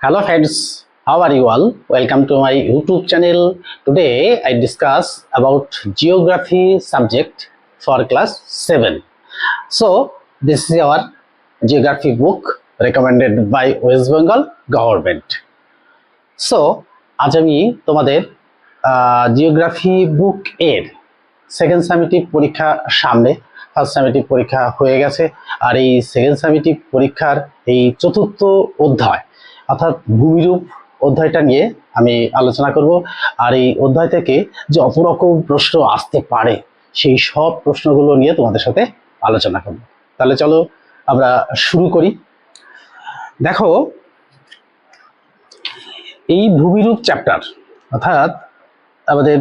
Hello friends, how are you all? Welcome to my YouTube channel. Today I discuss about geography subject for class 7. So this is our geography book recommended by West Bengal government. So আজ আমি তোমাদের geography বুক এর second summative পরীক্ষা সামনে। First summative পরীক্ষা হয়ে গেছে, আর এই সেকেন্ড সামেটিভ পরীক্ষার এই চতুর্থ অধ্যায় অর্থাৎ ভূমিরূপ অধ্যায়টা নিয়ে আমি আলোচনা করব। আর এই অধ্যায় থেকে যে অপরকম প্রশ্ন আসতে পারে সেই সব প্রশ্নগুলো নিয়ে তোমাদের সাথে আলোচনা করব। তাহলে চলো আমরা শুরু করি। দেখো, এই ভূমিরূপ চ্যাপ্টার অর্থাৎ আমাদের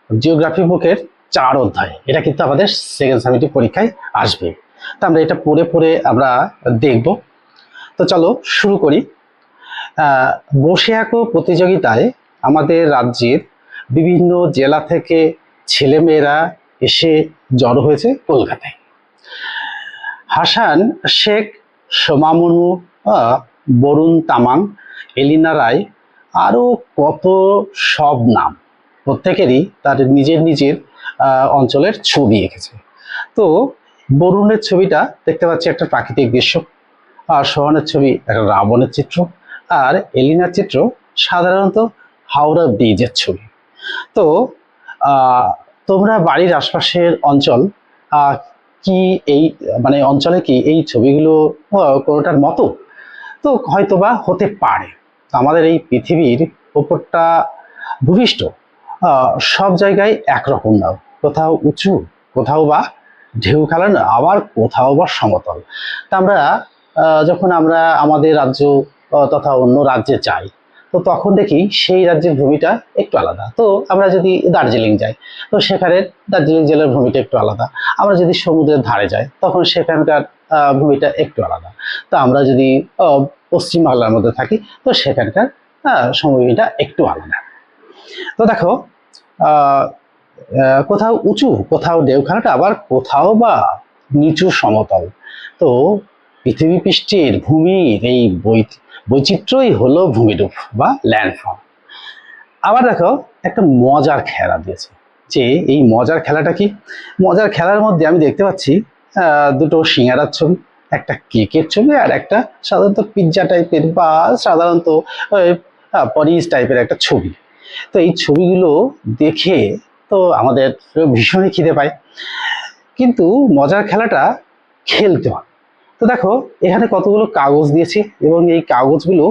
জিওগ্রাফি বুকের 4 অধ্যায়, এটা কিন্তু আমাদের সেকেন্ড সামেটিভ পরীক্ষায় আসবে। তো আমরা এটা পড়ে পড়ে আমরা দেখব। তো চলো শুরু করি। বসে আঁকো প্রতিযোগিতায় আমাদের রাজ্যের বিভিন্ন জেলা থেকে ছেলেমেয়েরা এসে জড়ো হয়েছে কলকাতায়। হাসান শেখ, সোমামনু, বরুণ তামাং, এলিনা রায়, আরও কত সব নাম, প্রত্যেকেরই তার নিজের নিজের অঞ্চলের ছবি এঁকেছে। তো বরুণের ছবিটা দেখতে পাচ্ছি একটা প্রাকৃতিক দৃশ্য, আর সোহানের ছবি একটা রাবণের চিত্র, আর এলিনার চিত্র সাধারণত হাওড়া ব্রিজের ছবি। তো তোমরা বাড়ির আশপাশের অঞ্চল কি এই মানে অঞ্চলে কি এই ছবিগুলো কোনোটার মতো? তো হয়তো বা হতে পারে। আমাদের এই পৃথিবীর উপরটা ভূপৃষ্ঠ সব জায়গায় একরকম না, কোথাও উঁচু, কোথাও বা ঢেউ খেলানো, আবার কোথাও বা সমতল। তা আমরা যখন আমরা আমাদের রাজ্য তথা অন্য রাজ্যে যাই, তো তখন দেখি সেই রাজ্যের ভূমিটা একটু আলাদা। তো আমরা যদি দার্জিলিং যাই, তো সেখানে দার্জিলিং জেলার ভূমিটা একটু আলাদা। আমরা যদি সমুদ্রের ধারে যাই, তখন সেখানকার ভূমিটা একটু আলাদা। তো আমরা যদি পশ্চিমবাংলার মধ্যে থাকি, তো সেখানকার সময়টা একটু আলাদা। তো দেখো, কোথাও উঁচু, কোথাও ঢেউ খেলাটা, আবার কোথাও বা নিচু সমতল। তো পৃথিবী পৃষ্ঠের ভূমির এই বৈচিত্র্যই হলো ভূমিরূপ বা ল্যান্ডফর্ম। আবার দেখো, একটা মজার খেলা দিয়েছে। যে এই মজার খেলাটা কি? মজার খেলার মধ্যে আমি দেখতে পাচ্ছি দুটো সিঙ্গারার ছবি, একটা কেকের ছবি, আর একটা সাধারণত পিৎজা টাইপের বা সাধারণত পরিস টাইপের একটা ছবি। তো এই ছবিগুলো দেখে তো আমাদের ভীষণই খিদে পায়, কিন্তু মজার খেলাটা খেলতে হয়। তো দেখো, এখানে কতগুলো কাগজ দিয়েছে এবং এই কাগজগুলো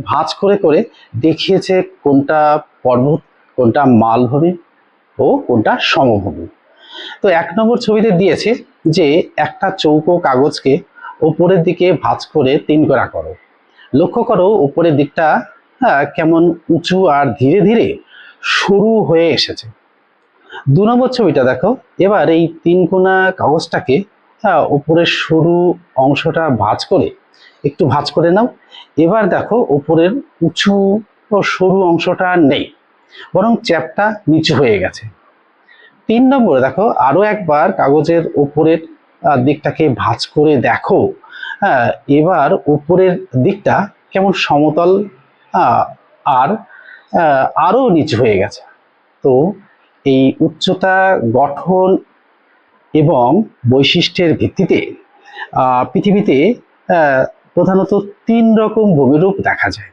ভাঁজ করে করে দেখিয়েছে কোনটা পর্বত, কোনটা মালভূমি ও কোনটা সমভূমি। তো 1 নম্বর ছবিতে দিয়েছে যে একটা চৌকো কাগজকে ওপরের দিকে ভাঁজ করে 3 কড়া করো। লক্ষ্য করো উপরের দিকটা কেমন উঁচু আর ধীরে ধীরে সরু হয়ে এসেছে। 2 নম্বর ছবিটা দেখো, এবার এই 3 কোণা কাগজটাকে উপরের সরু অংশটা একটু ভাঁজ করে নাও। এবার দেখো উপরের উঁচু ও সরু অংশটা নেই, বরং চ্যাপটা নিচু হয়ে গেছে। 3 নম্বরে দেখো, আরো একবার কাগজের উপরের দিকটাকে ভাঁজ করে দেখো, এবার উপরের দিকটা কেমন সমতল আর আরো নিচু হয়ে গেছে। তো এই উচ্চতা, গঠন এবং বৈশিষ্ট্যের ভিত্তিতে পৃথিবীতে প্রধানত 3 রকম ভূমিরূপ দেখা যায়।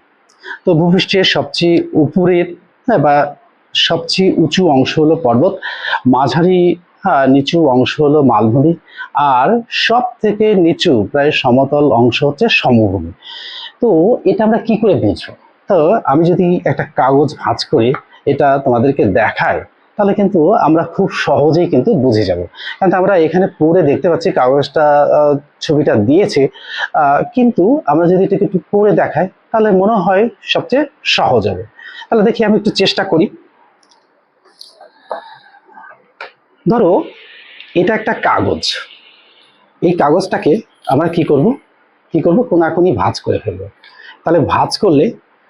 তো ভূপৃষ্ঠের সবচেয়ে উপরের বা সবচেয়ে উঁচু অংশ হলো পর্বত, মাঝারি নিচু অংশ হলো মালভূমি, আর সব থেকে নিচু প্রায় সমতল অংশ হচ্ছে সমভূমি। তো এটা আমরা কি করে বুঝবো? তো আমি যদি একটা কাগজ ভাঁজ করে এটা তোমাদেরকে দেখাই, তাহলে কিন্তু আমরা খুব সহজেই কিন্তু বুঝে যাব। কারণ আমরা এখানে পড়ে দেখতে পাচ্ছি কাগজটা ছবিটা দিয়েছে, কিন্তু আমরা যদি এটাকে একটু পড়ে দেখাই তাহলে মনে হয় সবচেয়ে সহজ হবে। তাহলে দেখি আমি একটু চেষ্টা করি। ধরো, এটা একটা কাগজ। এই কাগজটাকে আমরা কি করব, কোনাকুনি ভাঁজ করে ফেলবো। তাহলে ভাঁজ করলে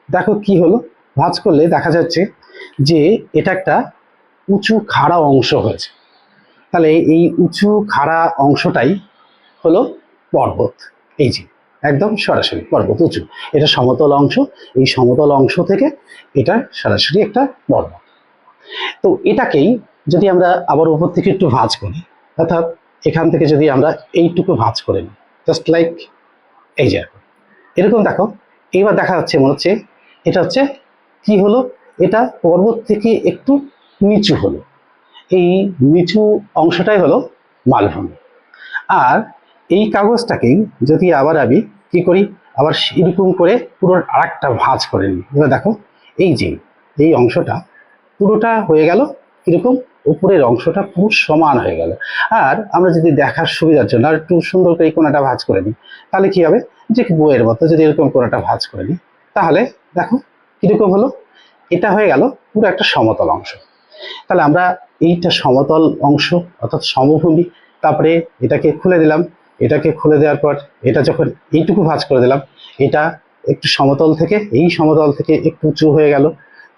দেখো কি হলো, ভাঁজ করলে দেখা যাচ্ছে যে এটা একটা উঁচু খাড়া অংশ হয়েছে। তাহলে এই উঁচু খাড়া অংশটাই হলো পর্বত। এই যে একদম সরাসরি পর্বত উঁচু, এটা সমতল অংশ, এই সমতল অংশ থেকে এটা সরাসরি একটা পর্বত। তো এটাকেই যদি আমরা আবার উপর থেকে একটু ভাঁজ করি, অর্থাৎ এখান থেকে যদি আমরা এইটুকু ভাঁজ করে নিই, জাস্ট লাইক এই যে এরকম দেখো, এইবার দেখা যাচ্ছে মনে হচ্ছে এটা হচ্ছে কি হলো, এটা পর্বত থেকে একটু নিচু হলো, এই নিচু অংশটাই হলো মালভূমি। আর এই কাগজটাকেই যদি আবার আমি কি করি, আবার এরকম করে পুরো আরেকটা ভাঁজ করে নিই, এবার দেখো এই যে এই অংশটা পুরোটা হয়ে গেল এরকম, উপরের অংশটা পুরো সমান হয়ে গেল। আর আমরা যদি দেখার সুবিধার জন্য আর একটু সুন্দর করে এই কোণাটা ভাঁজ করে নিই, তাহলে কি হবে, যে বইয়ের মতো যদি এরকম কোণাটা ভাঁজ করে নিই, তাহলে দেখো কিরকম হলো, এটা হয়ে গেল পুরো একটা সমতল অংশ। তাহলে আমরা এইটা সমতল অংশ অর্থাৎ সমভূমি, তারপরে এটাকে খুলে দিলাম, এটাকে খুলে দেওয়ার পর এটা যখন এইটুকু ভাঁজ করে দিলাম, এটা একটু সমতল থেকে এই সমতল থেকে একটু উঁচু হয়ে গেল,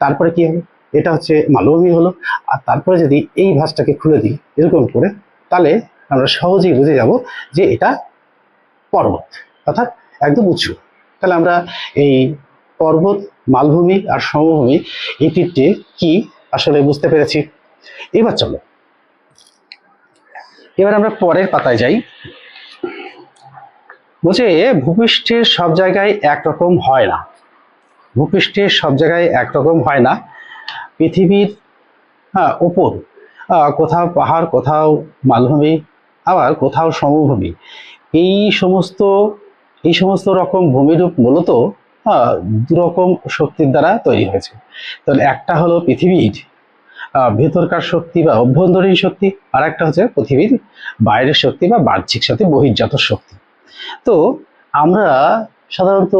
তারপরে কি হবে, এটা হচ্ছে মালভূমি হলো। আর তারপরে যদি এই ভাঁজটাকে খুলে দিই এরকম করে, তাহলে আমরা সহজেই বুঝে যাব যে এটা পর্বত অর্থাৎ একদম উঁচু। তাহলে আমরা এই পর্বত, মালভূমি আর সমভূমি এই তিনটে কি আসলে বুঝতে পেরেছি। এবার চলো এবার আমরা পরের পাতায় যাই। বলছে ভূপৃষ্ঠের সব জায়গায় একরকম হয় না, ভূপৃষ্ঠের সব জায়গায় একরকম হয় না, পৃথিবীর উপর কোথাও পাহাড়, কোথাও মালভূমি, আবার কোথাও সমভূমি, এই সমস্ত এই সমস্ত রকম ভূমিরূপ মূলত দুরকম শক্তির দ্বারা তৈরি হয়েছে। তাহলে একটা হলো পৃথিবীর ভেতরকার শক্তি বা অভ্যন্তরীণ শক্তি, আর একটা হচ্ছে পৃথিবীর বাইরের শক্তি বা বাহ্যিক শক্তি, বহির্জাত শক্তি। তো আমরা সাধারণত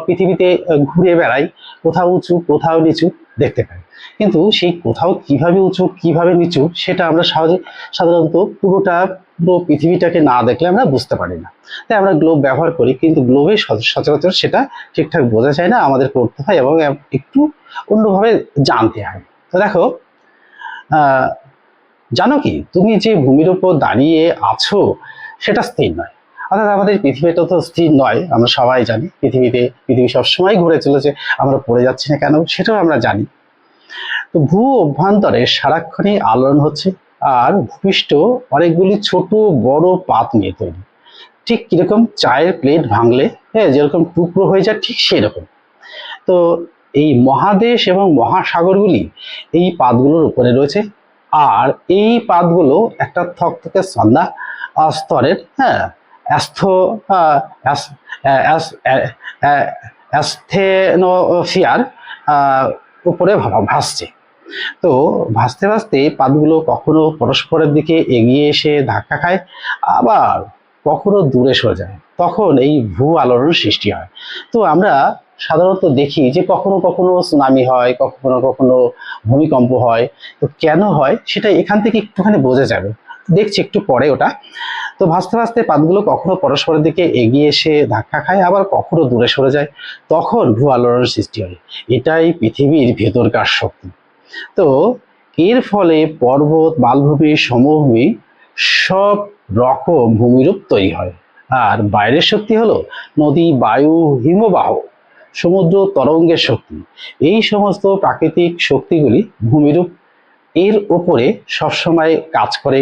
পৃথিবীতে ঘুরে বেড়াই, কোথাও উঁচু কোথাও নিচু দেখতে পাই, কিন্তু সেই কোথাও কিভাবে উঁচু কিভাবে নিচু সেটা আমরা সাধারণত পুরোটা পৃথিবীটাকে না দেখলে আমরা বুঝতে পারি না। তাই আমরা গ্লোব ব্যবহার করি, কিন্তু গ্লোবে সচরাচর সেটা ঠিকঠাক বোঝা যায় না, আমাদের করতে হয় এবং একটু অন্যভাবে জানতে হয়। তো দেখো, জানো কি তুমি যে ভূমির উপর দাঁড়িয়ে আছো সেটা স্থির নয়, অর্থাৎ আমাদের পৃথিবীটা তো স্থির নয়, আমরা সবাই জানি পৃথিবী সবসময় ঘুরে চলেছে, আমরা পড়ে যাচ্ছি না কেন সেটাও আমরা জানি। তো ভূ অভ্যন্তরে সারাক্ষণই আলোড়ন হচ্ছে, আর ভূপৃষ্ঠ অনেকগুলি ছোট বড় পাত নিয়ে তৈরি, ঠিক কিরকম চায়ের প্লেট ভাঙলে যেরকম টুকরো হয়ে যায় ঠিক সেরকম। তো এই মহাদেশ এবং মহাসাগরগুলি এই পাতগুলোর উপরে রয়েছে, আর এই পাতগুলো একটা থকথকে সাদা স্তরের অ্যাস্থেনোসিয়ার উপরে ভাসছে। তো ভাসতে ভাসতে পাতগুলো কখনো পরস্পরের দিকে এগিয়ে এসে ধাক্কা খায়, আবার কখনো দূরে সরে যায়, তখন এই ভূ আলোড়ন সৃষ্টি হয়। তো আমরা সাধারণত দেখি যে কখনো কখনো সুনামি হয়, কখনো কখনো ভূমিকম্প হয়। তো কেন হয় সেটা এখান থেকে একটুখানি বোঝা যাবে, দেখছি একটু পরে ওটা। তো ভাসতে ভাসতে পাতগুলো কখনো পরস্পরের দিকে এগিয়ে এসে ধাক্কা খায়, আবার কখনো দূরে সরে যায়, তখন ভূ আলোড়নের সৃষ্টি হয়। এটাই পৃথিবীর ভেতরকার শক্তি। তো এর ফলে পর্বত, মালভূমি, সমভূমি সব রকম ভূমিরূপ তৈরি হয়। আর বাইরের শক্তি হলো নদী, বায়ু, হিমবাহ, সমুদ্র, তরঙ্গের শক্তি। এই সমস্ত প্রাকৃতিক শক্তিগুলি ভূমিরূপ এর উপরে সবসময় কাজ করে,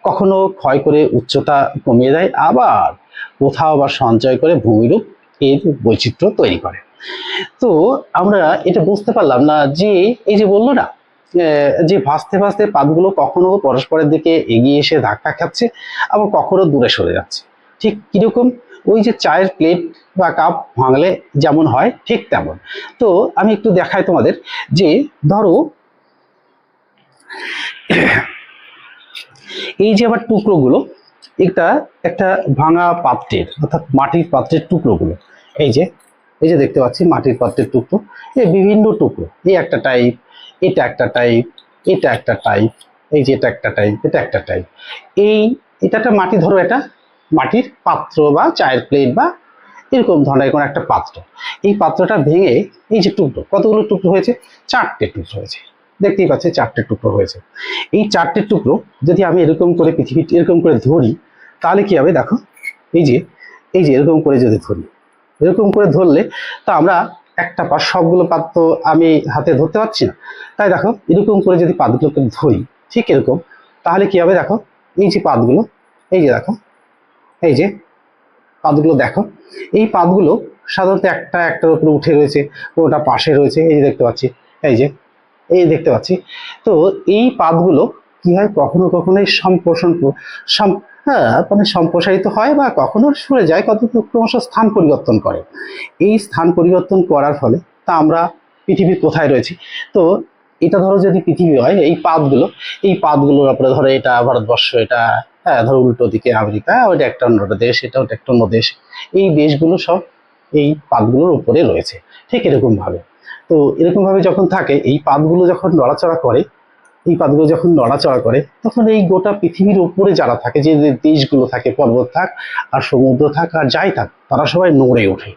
কখনো ক্ষয় করে উচ্চতা কমিয়ে দেয়, আবার কোথাও বা সঞ্চয় করে ভূমিরূপ এর বৈচিত্র্য তৈরি করে। তো আমরা এটা বুঝতে পারলাম না যে এই যে বললো না যে ভাসতে ভাসতে পাতগুলো কখনো পরস্পরের দিকে এগিয়ে এসে ধাক্কা খাচ্ছে, আবার কখনো দূরে সরে যাচ্ছে, ঠিক কিরকম ওই যে চায়ের প্লেট বা কাপ ভাঙলে যেমন হয় ঠিক তেমন। তো আমি একটু দেখাই তোমাদের, যে ধরো এই যে আবার টুকরোগুলো, এটা একটা ভাঙা পাত্রের অর্থাৎ মাটির পাত্রের টুকরোগুলো, এই যে দেখতে পাচ্ছি মাটির পাত্রের টুকরো, এই বিভিন্ন টুকরো, এই একটা টাইপ, এটা একটা টাইপ, এটা একটা টাইপ, এই যে এটা একটা টাইপ, এটা একটা টাইপ। এটা একটা মাটি, ধরো এটা মাটির পাত্র বা চায়ের প্লেট বা এরকম ধরনের কোনো একটা পাত্র। এই পাত্রটা ভেঙে এই যে টুকরো, কতগুলো টুকরো হয়েছে, চারটে টুকরো হয়েছে, দেখতেই পাচ্ছি চারটে টুকরো হয়েছে। এই চারটে টুকরো যদি আমি এরকম করে পৃথিবী এরকম করে ধরি, তাহলে কি হবে দেখো, এই যে এই যে এরকম করে যদি ধরি, এরকম করে ধরলে তো আমরা একটা পাত, সবগুলো পাত তো আমি হাতে ধরতে পারছি না, তাই দেখো এরকম করে যদি পাতগুলোকে ধরি ঠিক এরকম, তাহলে কি হবে দেখো, এই যে পাতগুলো, এই যে দেখো, এই যে পাতগুলো দেখো, এই পাতগুলো সাধারণত একটা একটার উপরে উঠে রয়েছে, কোনোটা পাশে রয়েছে, এই যে দেখতে পাচ্ছি, এই যে এই দেখতে পাচ্ছি। তো এই পাতগুলো কি হয়, কখনো কখনো এই মানে সম্প্রসারিত হয় বা কখনো সরে যায়, কত ক্রমশ স্থান পরিবর্তন করে। এই স্থান পরিবর্তন করার ফলে তা আমরা পৃথিবীর কোথায় রয়েছি, তো এটা ধরো যদি পৃথিবী হয়, এই পাতগুলোর উপরে ধরো এটা ভারতবর্ষ, এটা হ্যাঁ ধরো উল্টো দিকে আমেরিকা, ওইটা একটা অন্য দেশ, এটা ওটা একটা অন্য দেশ, এই দেশগুলো সব এই পাতগুলোর উপরে রয়েছে ঠিক এরকম ভাবে। তো এরকম ভাবে যখন থাকে, এই পাতগুলো যখন নড়াচড়া করে, এই পাতগুলো যখন নড়াচড়া করে, তখন এই গোটা পৃথিবীর উপরে যারা থাকে, যে যে দেশগুলো থাকে, পর্বত থাক আর সমুদ্র থাক আর যাই থাক, তারা সবাই নড়ে ওঠে।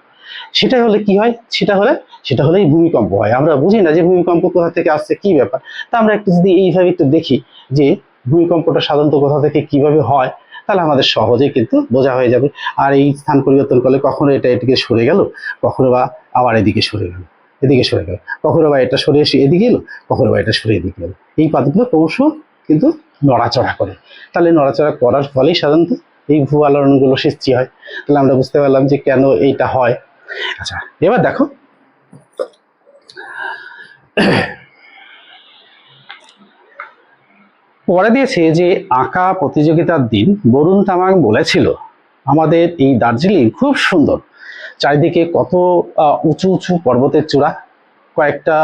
সেটা হলে কি হয়, সেটা হলেই ভূমিকম্প হয়। আমরা বুঝি না যে ভূমিকম্প কোথা থেকে আসছে, কি ব্যাপার। তা আমরা একটু যদি এইভাবে একটু দেখি যে ভূমিকম্পটা সাধারণত কোথা থেকে কিভাবে হয়, তাহলে আমাদের সহজে কিন্তু বোঝা হয়ে যাবে। আর এই স্থান পরিবর্তন করলে কখনো এটা এদিকে সরে গেল, কখনো বা আবার এদিকে সরে গেল, এদিকে সরে গেল, কখনো বা এটা সরে এসে এদিকে এলো, কখনো বা এটা সরে এদিকে এলো। এই পাতগুলো ক্রমশ কিন্তু নড়াচড়া করে। তাহলে নড়াচড়া করার ফলেই সাধারণত এই ভূ আলোড়নগুলো সৃষ্টি হয়। তাহলে আমরা বুঝতে পারলাম যে কেন এইটা হয়। আচ্ছা, এবার দেখো পরে দিয়েছে যে আঁকা প্রতিযোগিতার দিন বরুণ তামাং বলেছিল, আমাদের এই দার্জিলিং খুব সুন্দর, চারিদিকে কত উঁচু উঁচু পর্বতের চূড়া, কয়েকটা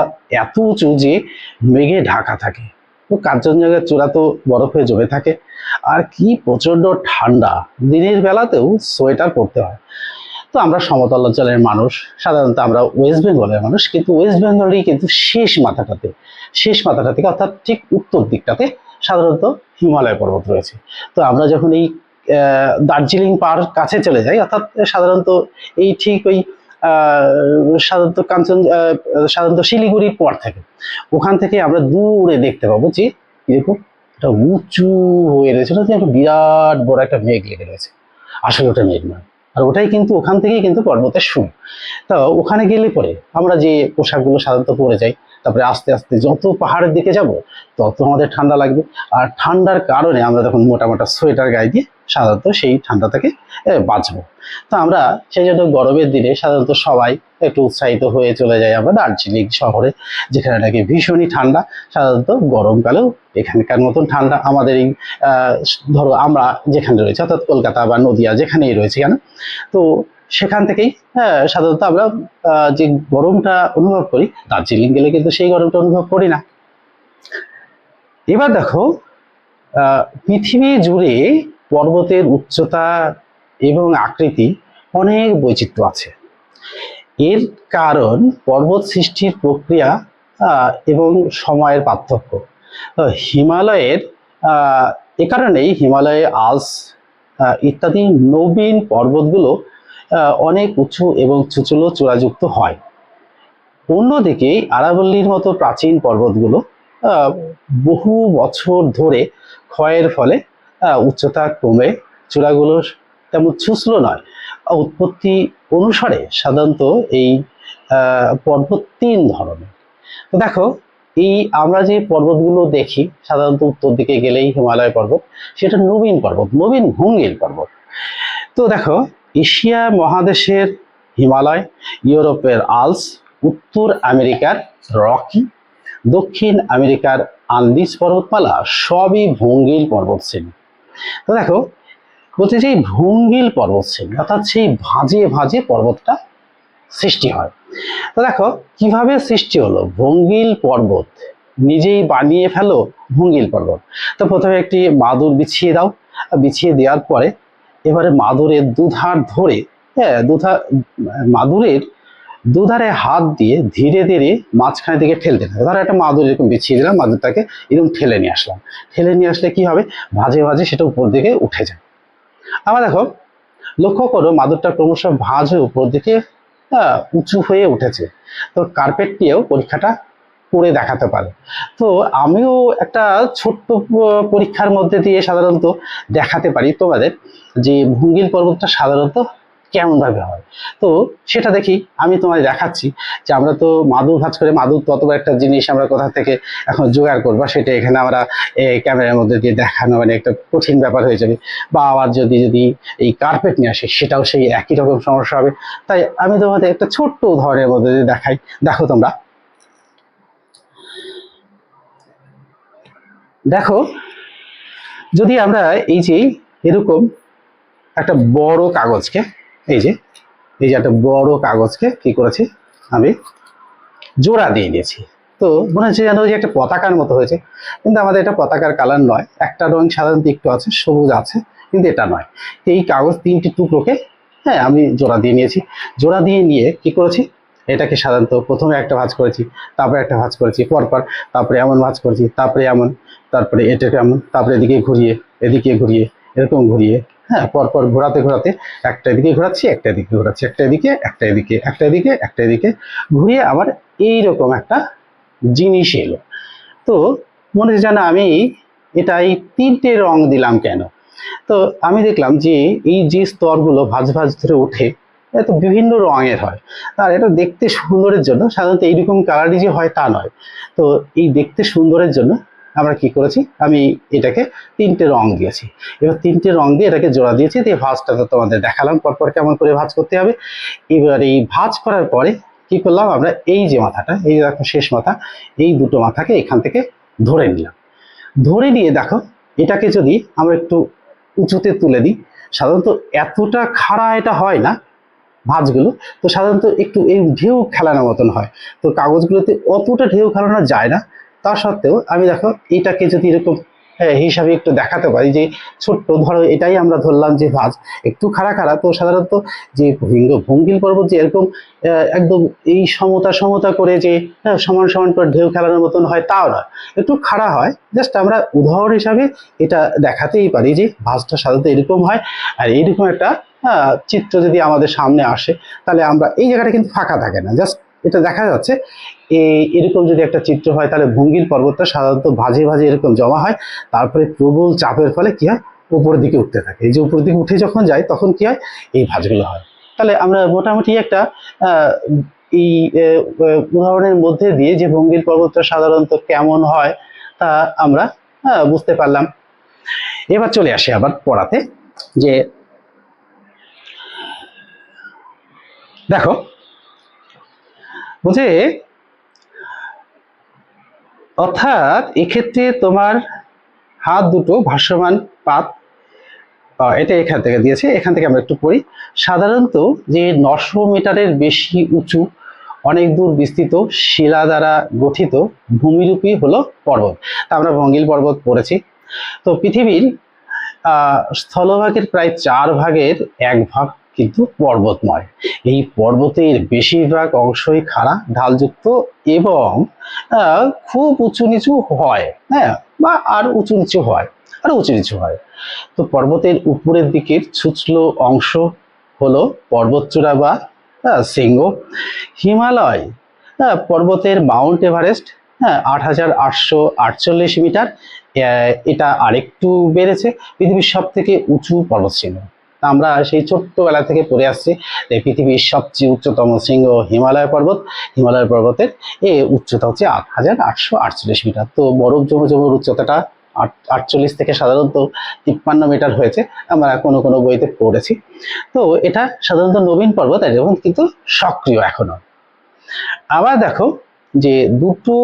এত উঁচু যে মেঘে ঢাকা থাকে, তো কাঞ্চনজঙ্ঘার চূড়া তো বরফে জমে থাকে, আর কি প্রচন্ড ঠান্ডা, দিনের বেলাতেও সোয়েটার পরতে হয়। তো আমরা সমতল অঞ্চলের মানুষ, সাধারণত আমরা ওয়েস্ট বেঙ্গলের মানুষ, কিন্তু ওয়েস্ট বেঙ্গলেরই কিন্তু শেষ মাথাটা থেকে অর্থাৎ ঠিক উত্তর দিকটাতে সাধারণত হিমালয় পর্বত রয়েছে। তো আমরা যখন এই দার্জিলিং পার কাছে চলে যাই, অর্থাৎ সাধারণত এই ঠিক ওই সাধারণত শিলিগুড়ির পর থেকে, ওখান থেকে আমরা দূরে দেখতে পাবো যে এরকম একটা উঁচু হয়ে রয়েছে, যে একটা বিরাট বড় একটা মেঘ লেগে রয়েছে। আসলে ওটা মেঘ নয়, আর ওটাই কিন্তু ওখান থেকেই কিন্তু পর্বতের শুরু। তো ওখানে গেলে পরে আমরা যে পোশাকগুলো সাধারণত পরে যাই, তারপরে আস্তে আস্তে যত পাহাড়ের দিকে যাব তত আমাদের ঠান্ডা লাগবে, আর ঠান্ডার কারণে আমরা তখন মোটা মোটা সোয়েটার গায়ে দিয়ে সাধারণত সেই ঠান্ডা থেকে বাঁচবো। তো আমরা সেই জন্য গরমের দিনে সাধারণত সবাই একটু উৎসাহিত হয়ে চলে যাই আমরা দার্জিলিং শহরে, যেখানে নাকি ভীষণই ঠান্ডা। সাধারণত গরমকালেও এখানকার মতন ঠান্ডা আমাদের এই ধরো আমরা যেখানে রয়েছে, অর্থাৎ কলকাতা বা নদিয়া যেখানেই রয়েছে কেন, তো সেখান থেকেই সাধারণত আমরা যে গরমটা অনুভব করি, দার্জিলিং গেলে কিন্তু সেই গরমটা অনুভব করি না। এবার দেখো পৃথিবী জুড়ে পর্বতের উচ্চতা এবং আকৃতি অনেক বৈচিত্র্য আছে। এর কারণ পর্বত সৃষ্টির প্রক্রিয়া এবং সময়ের পার্থক্য। হিমালয়ের এ কারণেই হিমালয়ে আল্পস ইত্যাদি নবীন পর্বতগুলো অনেক উঁচু এবং চুচুলো চূড়াযুক্ত হয়। অন্যদিকে আরাবল্লীর মতো প্রাচীন পর্বতগুলো বহু বছর ধরে ক্ষয়ের ফলে উচ্চতা কমে চূড়াগুলো তেমন ছুচলো নয়। উৎপত্তি অনুসারে সাধারণত এই পর্বত তিন ধরনের। তো দেখো এই আমরা যে পর্বতগুলো দেখি সাধারণত উত্তর দিকে গেলেই হিমালয় পর্বত, সেটা নবীন পর্বত, নবীন ভঙ্গির পর্বত। তো দেখো এশিয়া মহাদেশের হিমালয়, ইউরোপের আল্পস, উত্তর আমেরিকার রকি, দক্ষিণ আমেরিকার আন্দিজ পর্বতমালা সবই ভঙ্গিল পর্বত শ্রেণী। তো দেখো বলছে যে ভঙ্গিল পর্বত শ্রেণী অর্থাৎ সেই ভাঁজে ভাঁজে পর্বতটা সৃষ্টি হয়। তো দেখো কিভাবে সৃষ্টি হলো ভঙ্গিল পর্বত, নিজেই বানিয়ে ফেলো ভঙ্গিল পর্বত। তো প্রথমে একটি মাদুর বিছিয়ে দাও, বিছিয়ে দেওয়ার পরে এবারে মাদুরের দুধার ধরে, মাদুরের দুধারে হাত দিয়ে ধীরে ধীরে মাঝখানে দিকে ঠেলতে থাকে। ধরো একটা মাদুর এরকম বিছিয়ে দিলাম, মাদুরটাকে এরকম ঠেলে নিয়ে আসলাম, ঠেলে নিয়ে আসলে কি হবে, ভাঁজে ভাঁজে সেটা উপর দিকে উঠে যায়। আবার দেখো লক্ষ্য করো মাদুরটা ক্রমশ ভাঁজ হয়ে উপর দিকে উঁচু হয়ে উঠেছে। তো কার্পেটটিও পরীক্ষাটা করে দেখাতে পারে। তো আমিও একটা ছোট্ট পরীক্ষার মধ্যে দিয়ে সাধারণত দেখাতে পারি তোমাদের যে ভঙ্গিল পর্বতটা সাধারণত কেমন ভাবে হয়। তো সেটা দেখি, আমি তোমায় দেখাচ্ছি যে আমরা তো মাদুর ভাঁজ করে, মাদুর তত বড় একটা জিনিস আমরা কোথা থেকে এখন জোগাড় করবো, সেটা এখানে আমরা ক্যামেরার মধ্যে দিয়ে দেখানো মানে একটা কঠিন ব্যাপার হয়ে যাবে। বা আবার যদি যদি এই কার্পেট নিয়ে আসি, সেটাও সেই একই রকম সমস্যা হবে। তাই আমি তোমাদের একটা ছোট্ট উদাহরণের মধ্যে দিয়ে দেখাই। দেখো তোমরা, দেখো যদি আমরা এই যে এরকম একটা বড় কাগজকে, এই যে এই যে একটা বড় কাগজকে কি করেছি, আমি জোড়া দিয়ে নিয়েছি। তো মনে হচ্ছে যেন যে একটা পতাকার মতো হয়েছে, কিন্তু আমাদের এটা পতাকার কালার নয়। একটা রং সাধারণত একটু আছে, সবুজ আছে, কিন্তু এটা নয়। তো এই কাগজ তিনটি টুকরোকে, হ্যাঁ, আমি জোড়া দিয়ে নিয়েছি। জোড়া দিয়ে নিয়ে কি করেছি, এটাকে সাধারণত প্রথমে একটা ভাঁজ করেছি, তারপরে একটা ভাঁজ করেছি পরপর, তারপরে এমন ভাঁজ করেছি, তারপরে এমন, তারপরে এটাকে এমন, তারপরে এদিকে ঘুরিয়ে, এদিকে ঘুরিয়ে, এরকম ঘুরিয়ে, হ্যাঁ, পরপর ঘোরাতে ঘোরাতে একটা এদিকে ঘোরাচ্ছি, একটা এদিকে ঘোরাচ্ছি, একটা এদিকে, একটা এদিকে, একটা এদিকে, একটা এদিকে ঘুরিয়ে আবার এইরকম একটা জিনিস এলো। তো মনে হচ্ছে যেন আমি এটাই তিনটে রং দিলাম কেন। তো আমি দেখলাম যে এই যে স্তরগুলো ভাঁজ ভাঁজ ধরে ওঠে, এত বিভিন্ন রঙের হয়। আর এটা দেখতে সুন্দরের জন্য, সাধারণত এইরকম কালারই যে হয় তা নয়। তো এই দেখতে সুন্দরের জন্য আমরা কি করেছি, আমি এটাকে তিনটে রং দিয়েছি। এবার তিনটে রং দিয়ে এটাকে জোড়া দিয়েছি, দিয়ে ভাঁজটা তো তোমাদের দেখালাম পরপর কেমন করে ভাঁজ করতে হবে। এবার এই ভাঁজ করার পরে কি করলাম, আমরা এই যে মাথাটা, এই যে দেখো শেষ মাথা, এই দুটো মাথাকে এখান থেকে ধরে নিলাম। ধরে নিয়ে দেখো, এটাকে যদি আমরা একটু উঁচুতে তুলে দিই, সাধারণত এতটা খাড়া এটা হয় না ভাঁজগুলো। তো সাধারণত একটু এই ঢেউ খেলানোর মতন হয়। তো কাগজগুলোতে অতটা ঢেউ খেলানো যায় না। তা সত্ত্বেও আমি দেখো এটাকে যদি এরকম হিসাবে একটু দেখাতে পারি যে ছোট্ট, ধরো এটাই আমরা ধরলাম যে ভাঁজ একটু খাড়া খাড়া। তো সাধারণত যে ভঙ্গিল পর্বত যে এরকম একদম এই সমতা সমতা করে যে সমান সমান করে ঢেউ খেলানোর মতন হয় তাও না, একটু খাড়া হয়। জাস্ট আমরা উদাহরণ হিসাবে এটা দেখাতেই পারি যে ভাঁজটা সাধারণত এরকম হয়। আর এইরকম একটা চিত্র যদি আমাদের সামনে আসে, তাহলে আমরা এই জায়গাটা কিন্তু ফাঁকা থাকে না, জাস্ট এটা দেখা যাচ্ছে। এরকম যদি একটা চিত্র হয়, তাহলে ভঙ্গিল পর্বতটা সাধারণত ভাঁজে ভাঁজে এরকম জমা হয়। তারপরে প্রবল চাপের ফলে কি হয়, উপরের দিকে উঠতে থাকে। এই যে উপরের দিকে উঠে যখন যায়, তখন কি হয়, এই ভাঁজগুলো হয়। তাহলে আমরা মোটামুটি একটা আহ এই উদাহরণের মধ্যে দিয়ে যে ভঙ্গিল পর্বতটা সাধারণত কেমন হয় তা আমরা বুঝতে পারলাম। এবার চলে আসি আবার পড়াতে, যে দেখো বুঝে, অর্থাৎ এক্ষেত্রে তোমার হাত দুটো ভাসমান পাত, এটা এখান থেকে দিয়েছে, এখান থেকে আমরা একটু পড়ি। সাধারণত যে 900 মিটারের বেশি উঁচু অনেক দূর বিস্তৃত শিলা দ্বারা গঠিত ভূমিরূপী হলো পর্বত। তা আমরা ভঙ্গিল পর্বত পড়েছি। তো পৃথিবীর স্থলভাগের প্রায় 4 ভাগের 1 ভাগ কিন্তু পর্বতময়। এই পর্বতের বেশিরভাগ অংশই খাড়া, ঢালযুক্ত এবং খুব উঁচু নিচু হয়, হ্যাঁ, বা আর উঁচু নিচু হয়, আরো উঁচু নিচু হয়। তো পর্বতের উপরের দিকের ছুচলো অংশ হলো পর্বতচূড়া বা শৃঙ্গ। হিমালয় পর্বতের মাউন্ট এভারেস্ট, হ্যাঁ, 8,848 মিটার, এটা আরেকটু বেড়েছে, পৃথিবীর সব থেকে উঁচু পর্বতশৃঙ্গ। আমরা সেই ছোট্টবেলা থেকে পড়ে আসছি যে পৃথিবীর সবচেয়ে উচ্চতম শৃঙ্গ হিমালয় পর্বত। হিমালয় পর্বতের উচ্চতা হচ্ছে 8,848 মিটার। তো বরফ জমে জমে উচ্চতাটা 48 থেকে সাধারণত 53 মিটার হয়েছে, আমরা কোনো কোনো বইতে পড়েছি। তো এটা সাধারণত নবীন পর্বত, এবং কিন্তু সক্রিয় এখনো। আবার দেখো যে দুটো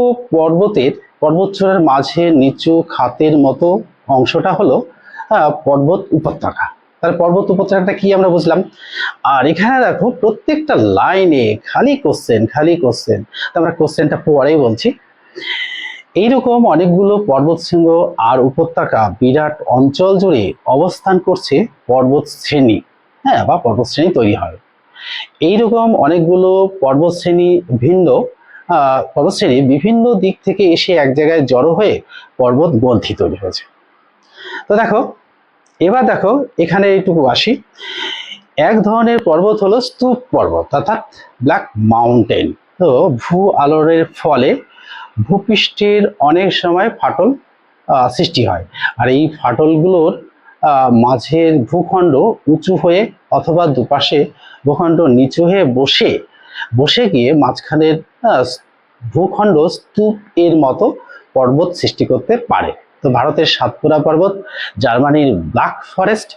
পর্বতচূড়ার মাঝে নিচু খাতের মতো অংশটা হলো পর্বত উপত্যকা। তাহলে পর্বত উপত্যকাটা কি আমরা বুঝলাম। আর এখানে দেখো প্রত্যেকটা লাইনে খালি কোশ্চেন খালি কোশ্চেন। তো আমরা কোশ্চেনটা পরেই বলছি। এইরকম অনেকগুলো পর্বতশৃঙ্গ আর উপত্যকা বিরাট অঞ্চল জুড়ে অবস্থান করছে পর্বত শ্রেণী, হ্যাঁ, বা পর্বতশ্রেণী তৈরি হয়। এইরকম অনেকগুলো পর্বতশ্রেণী বিভিন্ন দিক থেকে এসে এক জায়গায় জড়ো হয়ে পর্বত গ্রন্থি তৈরি হয়েছে। তো দেখো, এবার দেখো এখানে এইটুকু আসি। এক ধরনের পর্বত হলো স্তূপ পর্বত, অর্থাৎ ব্ল্যাক মাউন্টেন। তো ভূ আলোড়নের ফলে ভূপৃষ্ঠের অনেক সময় ফাটল সৃষ্টি হয়। আর এই ফাটলগুলোর মাঝের ভূখণ্ড উঁচু হয়ে অথবা দুপাশে ভূখণ্ড নিচু হয়ে বসে গিয়ে মাঝখানের ভূখণ্ড স্তূপ এর মতো পর্বত সৃষ্টি করতে পারে। তো ভারতের সাতপুরা পর্বত, জার্মানির ব্ল্যাক ফরেস্ট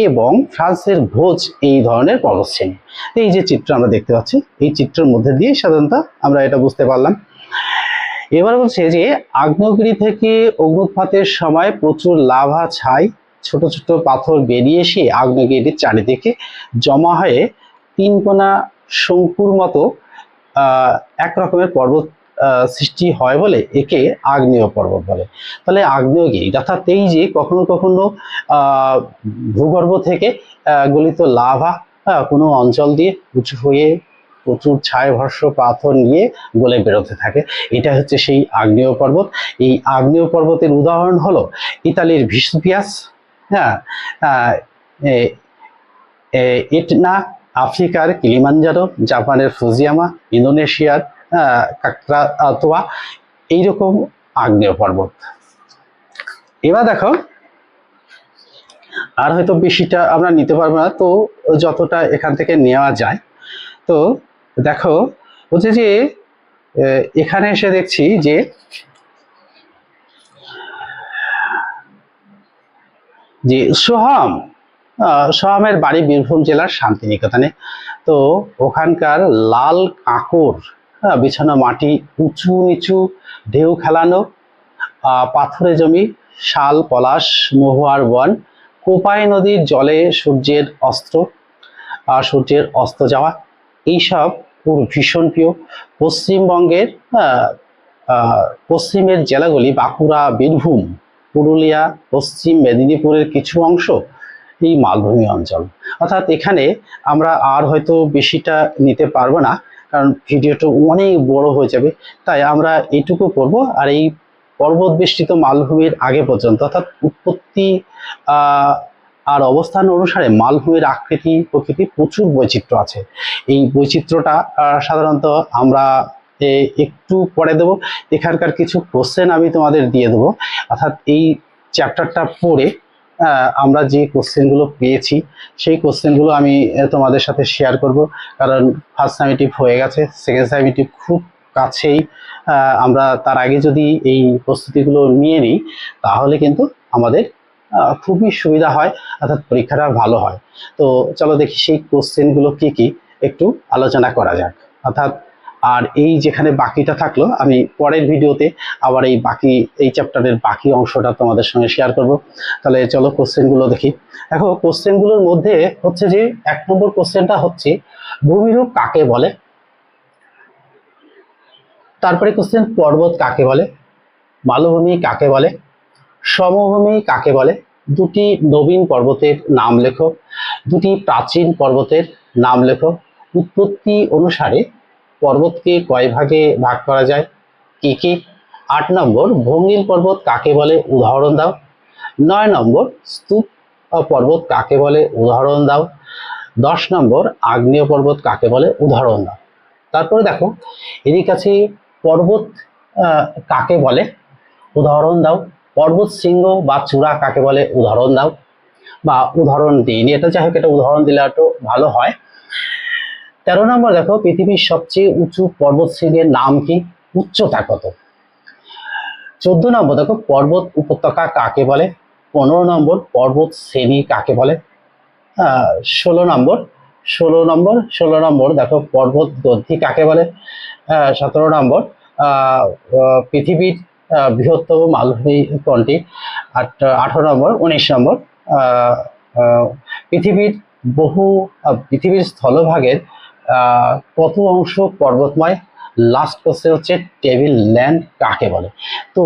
এবং ফ্রান্সের ভোজ এই ধরনের পর্বতশ্রেণী। এই যে চিত্র আমরা দেখতে পাচ্ছি, এই চিত্রের মধ্যে দিয়ে সাধারণত আমরা এটা বুঝতে পারলাম। এবার বলছে যে আগ্নেয়গিরি থেকে অগ্নুৎপাতের সময় প্রচুর লাভা ছাই, ছোট ছোট পাথর বেরিয়ে এসে আগ্নেয়গিরির চারিদিকে জমা হয়ে তিনকোনা শঙ্কুর মতো এক রকমের পর্বত সৃষ্টি হয় বলে একে আগ্নেয় পর্বত বলে। তাহলে আগ্নেয়গিরি অর্থাৎ এই যে কখনো কখনো ভূগর্ভ থেকে গলিত লাভা কোনো অঞ্চল দিয়ে উঁচু হয়ে প্রচুর ছায় ভস্ম পাথর নিয়ে গলে বেরোতে থাকে, এটা হচ্ছে সেই আগ্নেয় পর্বত। এই আগ্নেয় পর্বতের উদাহরণ হলো ইতালির ভিসুভিয়াস, হ্যাঁ, এটনা, আফ্রিকার কিলিমাঞ্জারো, জাপানের ফুজিয়ামা, ইন্দোনেশিয়ার কাকরাতোয়া, এইরকম আগ্নেয় পর্বত। এবার দেখো, আর হয়তো বেশিটা আমরা নিতে পারবো না, তো যতটা এখান থেকে নেওয়া যায়। তো দেখো বলছে যে এখানে এসে দেখছি যে সোহামের বাড়ি বীরভূম জেলার শান্তিনিকেতনে। তো ওখানকার লাল কাঁকর বিছানো মাটি, উঁচু নিচু ঢেউ খেলানো পাথুরে জমি, শাল পলাশ মহুয়ার বন, কোপাই নদীর জলে সূর্যের অস্ত যাওয়া, এইসব ভীষণ প্রিয়। পশ্চিমবঙ্গের পশ্চিমের জেলাগুলি বাঁকুড়া, বীরভূম, পুরুলিয়া, পশ্চিম মেদিনীপুরের কিছু অংশ এই মালভূমি অঞ্চল। অর্থাৎ এখানে আমরা আর হয়তো বেশিটা নিতে পারবো না, কারণ ভিডিওটা অনেক বড় হয়ে যাবে, তাই আমরা এইটুকু করব। আর এই পর্বত বেষ্টিত মালভূমির আগে পর্যন্ত অর্থাৎ উৎপত্তি আর অবস্থান অনুসারে মালভূমির আকৃতি প্রকৃতি প্রচুর বৈচিত্র্য আছে। এই বৈচিত্র্যটা সাধারণত আমরা একটু পরে দেব। এখানকার কিছু কোশ্চেন আমি তোমাদের দিয়ে দেবো, অর্থাৎ এই চ্যাপ্টারটা পড়ে আমরা যে কোশ্চেনগুলো পেয়েছি সেই কোশ্চেনগুলো আমি তোমাদের সাথে শেয়ার করব, কারণ ফার্স্ট সামেটিভ হয়ে গেছে, সেকেন্ড সামেটিভ খুব কাছেই। আমরা তার আগে যদি এই প্রস্তুতিগুলো নিয়ে নিই তাহলে কিন্তু আমাদের খুবই সুবিধা হয়, অর্থাৎ পরীক্ষাটা ভালো হয়। তো চলো দেখি সেই কোশ্চেনগুলো কি কি একটু আলোচনা করা যাক। অর্থাৎ আর এই যেখানে বাকিটা থাকলো, আমি পরের ভিডিওতে আবার এই চ্যাপ্টারের বাকি অংশটা তোমাদের সঙ্গে শেয়ার করব। তাহলে চলো কোশ্চেনগুলো দেখি। দেখো কোশ্চেনগুলোর মধ্যে হচ্ছে যে 1 নম্বর কোশ্চেনটা হচ্ছে ভূমিরূপ কাকে বলে। তারপরে কোশ্চেন পর্বত কাকে বলে, মালভূমি কাকে বলে, সমভূমি কাকে বলে, দুটি নবীন পর্বতের নাম লেখো, দুটি প্রাচীন পর্বতের নাম লেখো, উৎপত্তি অনুসারে পর্বতকে কয় ভাগে ভাগ করা যায়, কি কি। 8 নম্বর ভঙ্গিল পর্বত কাকে বলে উদাহরণ দাও। 9 নম্বর স্তূপ পর্বত কাকে বলে উদাহরণ দাও। 10 নম্বর আগ্নেয় পর্বত কাকে বলে উদাহরণ দাও। তারপরে দেখো এর কাছে পর্বত কাকে বলে উদাহরণ দাও, পর্বত শৃঙ্গ বা চূড়া কাকে বলে উদাহরণ দাও, বা উদাহরণ দিইনি, এটা যাই হোক, এটা উদাহরণ দিলে একটু ভালো হয়। 13 নম্বর দেখো পৃথিবীর সবচেয়ে উঁচু পর্বত শৃঙ্গের নাম কি, উচ্চতা কত। 14 নম্বর দেখো পর্বত উপত্যকা কাকে বলে। 15 নম্বর পর্বত শ্রেণী কাকে বলে। 16 নম্বর দেখো পর্বত দধি কাকে বলে। 17 নম্বর পৃথিবীর বৃহত্তম মালভূমি কোনটি। 18 নম্বর 19 নম্বর পৃথিবীর স্থলভাগের কত অংশ পর্বতময়। লাস্ট কোশ্চেন হচ্ছে টেবিল ল্যান্ড কাকে বলে। তো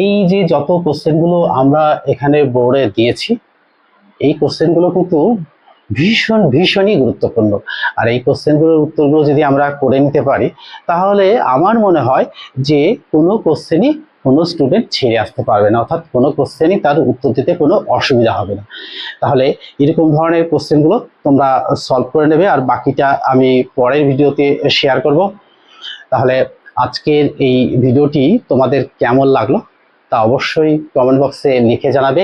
এই যে যত কোশ্চেনগুলো আমরা এখানে বোর্ডে দিয়েছি, এই কোশ্চেনগুলো কিন্তু ভীষণই গুরুত্বপূর্ণ। আর এই কোশ্চেনগুলোর উত্তরগুলো যদি আমরা করে নিতে পারি তাহলে আমার মনে হয় যে কোনো কোশ্চেনই কোনো স্টুডেন্ট ছেড়ে আসতে পারবে না, অর্থাৎ কোনো কোশ্চেনই তার উত্তর দিতে কোনো অসুবিধা হবে না। তাহলে এরকম ধরনের কোশ্চেনগুলো তোমরা সলভ করে নেবে, আর বাকিটা আমি পরের ভিডিওতে শেয়ার করব। তাহলে আজকের এই ভিডিওটি তোমাদের কেমন লাগলো তা অবশ্যই কমেন্ট বক্সে লিখে জানাবে।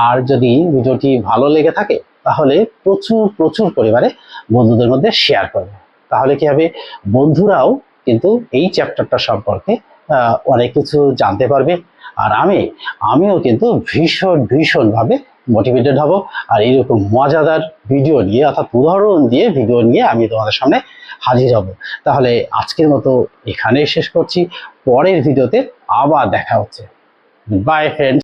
আর যদি ভিডিওটি ভালো লেগে থাকে তাহলে প্রচুর প্রচুর পরিমাণে বন্ধুদের মধ্যে শেয়ার করবে। তাহলে কি হবে, বন্ধুরাও কিন্তু এই চ্যাপ্টারটা সম্পর্কে অনেক কিছু জানতে পারবে। আর আমিও কিন্তু ভীষণভাবে মোটিভেটেড হব। আর এইরকম মজাদার ভিডিও নিয়ে অর্থাৎ উদাহরণ দিয়ে ভিডিও নিয়ে আমি তোমাদের সামনে হাজির হব। তাহলে আজকের মতো এখানেই শেষ করছি। পরের ভিডিওতে আবার দেখা হচ্ছে। By friends.